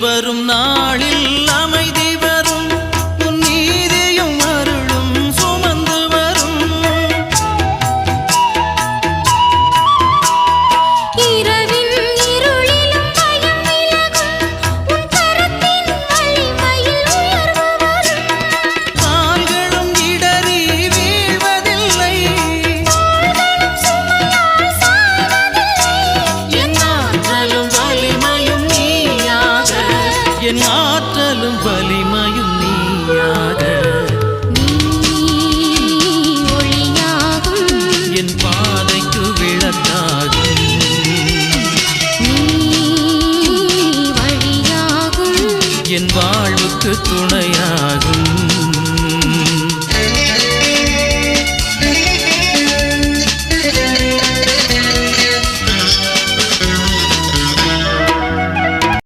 வரும் நாளில் அமைதி வரும் உன் நீதியும் அருளும் சுமந்து வரும் இரவின் இருளிலும் பயம் விலகும் உன் கரத்தின் வலிமையில் உயர்வு வரும் கால்களும் இடறி வீழ்வதில்லை தோள்களும் சுமையால் சாய்வதில்லை என் ஆற்றலும் வலிமையும் நீயாக என் ஆற்றலும் வலிமையும் நீயாக நீ ஒளியாகும் என் பாதைக்கு விளக்காகும் நீ வழியாகும் என் வாழ்வுக்கு துணையாகும்